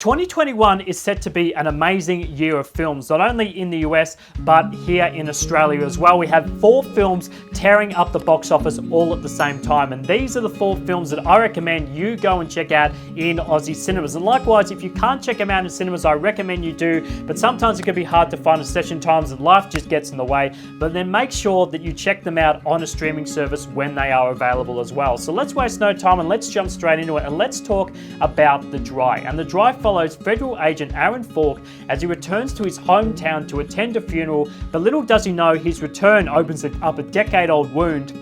2021 is set to be an amazing year of films, not only in the US, but here in Australia as well. We have 4 films tearing up the box office all at the same time. And these are the 4 films that I recommend you go and check out in Aussie cinemas. And likewise, if you can't check them out in cinemas, I recommend you do. But sometimes it can be hard to find a session times and life just gets in the way. But then make sure that you check them out on a streaming service when they are available as well. So let's waste no time and let's jump straight into it. And let's talk about The Dry. And The Dry follows federal agent Aaron Falk as he returns to his hometown to attend a funeral, but little does he know his return opens up a decade-old wound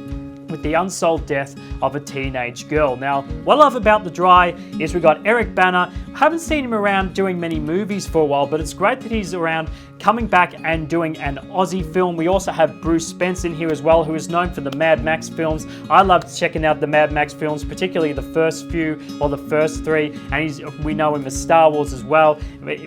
with the unsolved death of a teenage girl. Now, what I love about The Dry is we got Eric Bana. Haven't seen him around doing many movies for a while, but it's great that he's around coming back and doing an Aussie film. We also have Bruce Spence in here as well, who is known for the Mad Max films. I love checking out the Mad Max films, particularly the first few or the first 3, and we know him as Star Wars as well,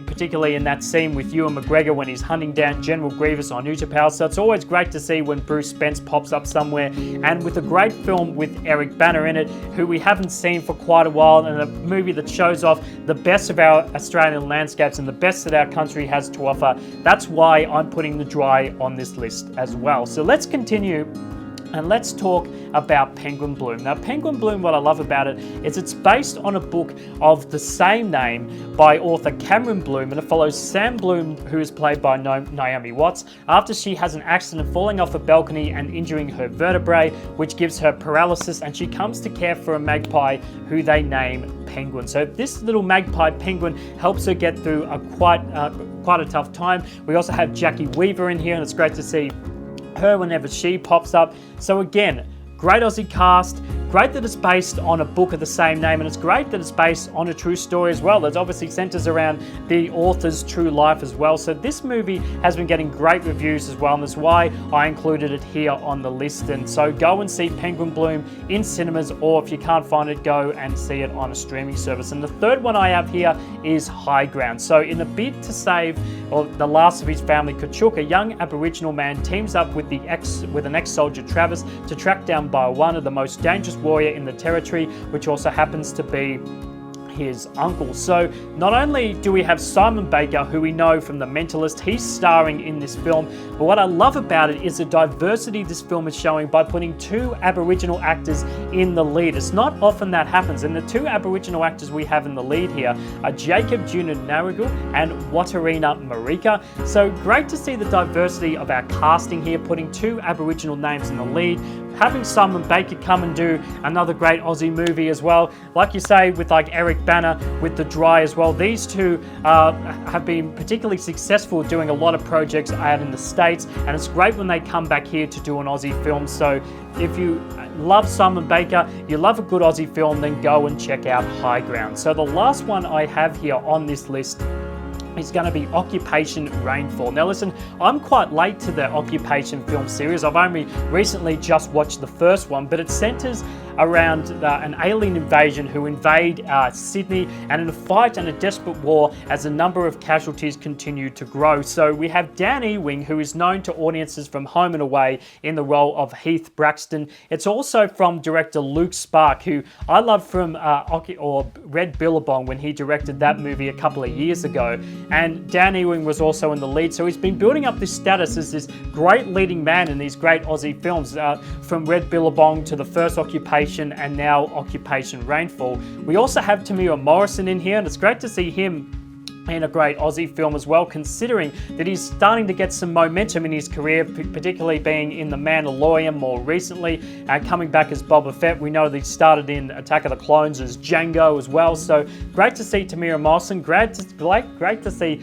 particularly in that scene with Ewan McGregor when he's hunting down General Grievous on Utapau. So it's always great to see when Bruce Spence pops up somewhere, and with a great film with Eric Bana in it, who we haven't seen for quite a while, and a movie that shows off the best of our Australian landscapes and the best that our country has to offer. That's why I'm putting The Dry on this list as well. So let's continue and let's talk about Penguin Bloom. Now, Penguin Bloom, what I love about it is it's based on a book of the same name by author Cameron Bloom, and it follows Sam Bloom, who is played by Naomi Watts, after she has an accident falling off a balcony and injuring her vertebrae, which gives her paralysis, and she comes to care for a magpie who they name Penguin. So this little magpie penguin helps her get through quite a tough time. We also have Jackie Weaver in here, and it's great to see her whenever she pops up. So again, great Aussie cast, great that it's based on a book of the same name, and it's great that it's based on a true story as well. It obviously centers around the author's true life as well. So this movie has been getting great reviews as well, and that's why I included it here on the list. And so go and see Penguin Bloom in cinemas, or if you can't find it, go and see it on a streaming service. And the third one I have here is High Ground. So in a bid to save the last of his family, Kachuk, a young Aboriginal man, teams up with an ex-soldier, Travis, to track down one of the most dangerous warrior in the territory, which also happens to be his uncle. So not only do we have Simon Baker, who we know from The Mentalist, he's starring in this film, but what I love about it is the diversity this film is showing by putting 2 Aboriginal actors in the lead. It's not often that happens, and the 2 Aboriginal actors we have in the lead here are Jacob Junanarigal and Watarina Marika. So great to see the diversity of our casting here, putting 2 Aboriginal names in the lead, having Simon Baker come and do another great Aussie movie as well. Like you say, with like Eric Bana with The Dry as well. These 2 have been particularly successful doing a lot of projects out in the States, and it's great when they come back here to do an Aussie film. So if you love Simon Baker, you love a good Aussie film, then go and check out High Ground. So the last one I have here on this list is going to be Occupation Rainfall. Now listen, I'm quite late to the Occupation film series. I've only recently just watched the first one, but it centers around an alien invasion who invade Sydney, and in a fight and a desperate war as the number of casualties continue to grow. So we have Dan Ewing, who is known to audiences from Home and Away in the role of Heath Braxton. It's also from director Luke Spark, who I love from Red Billabong when he directed that movie a couple of years ago. And Dan Ewing was also in the lead, so he's been building up this status as this great leading man in these great Aussie films, from Red Billabong to the first Occupation and now Occupation Rainfall. We also have Tamira Morrison in here, and it's great to see him in a great Aussie film as well, considering that he's starting to get some momentum in his career, particularly being in The Mandalorian more recently, coming back as Boba Fett. We know that he started in Attack of the Clones as Jango as well, so great to see Tamira Morrison, great to see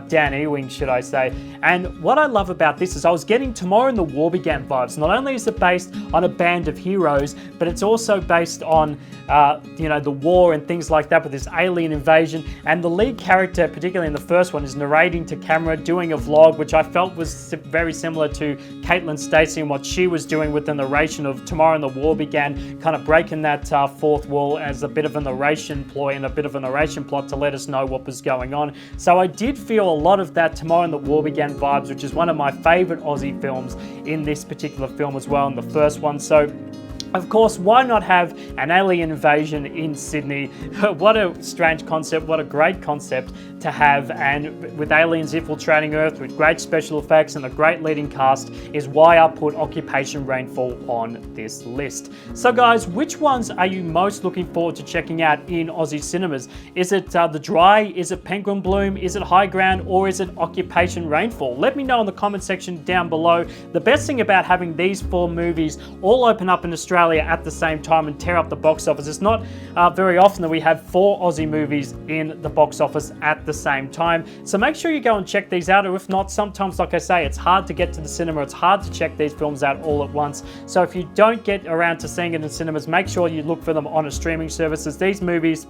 Dan Ewing, should I say. And what I love about this is I was getting Tomorrow and the War Began vibes. Not only is it based on a band of heroes, but it's also based on the war and things like that, with this alien invasion, and the lead character, particularly in the first one, is narrating to camera, doing a vlog, which I felt was very similar to Caitlin Stacey and what she was doing with the narration of Tomorrow and the War Began, kind of breaking that fourth wall as a bit of a narration ploy and a bit of a narration plot to let us know what was going on. So I did feel a lot of that Tomorrow and the War Began vibes, which is one of my favorite Aussie films in this particular film as well, in the first one. So Of course, why not have an alien invasion in Sydney? What a strange concept, what a great concept to have, and with aliens infiltrating Earth with great special effects and a great leading cast is why I put Occupation Rainfall on this list. So guys, which ones are you most looking forward to checking out in Aussie cinemas? Is it The Dry? Is it Penguin Bloom? Is it High Ground? Or is it Occupation Rainfall? Let me know in the comment section down below. The best thing about having these 4 movies all open up in Australia at the same time and tear up the box office. It's not very often that we have 4 Aussie movies in the box office at the same time. So make sure you go and check these out, or if not, sometimes, like I say, it's hard to get to the cinema. It's hard to check these films out all at once. So if you don't get around to seeing it in cinemas, make sure you look for them on a streaming services. These movies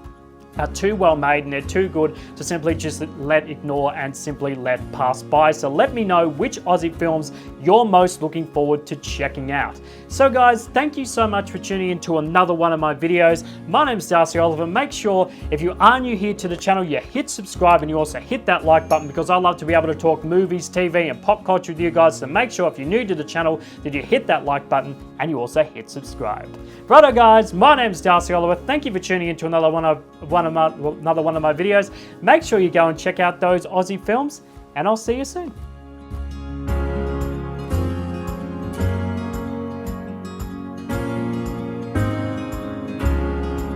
are too well made and they're too good to simply just ignore and simply let pass by. So let me know which Aussie films you're most looking forward to checking out. So guys, thank you so much for tuning in to another one of my videos. My name's Darcy Oliver. Make sure if you are new here to the channel, you hit subscribe and you also hit that like button, because I love to be able to talk movies, TV and pop culture with you guys. So make sure if you're new to the channel that you hit that like button and you also hit subscribe. Righto guys, my name's Darcy Oliver. Thank you for tuning in to another one of my videos. Make sure you go and check out those Aussie films, and I'll see you soon.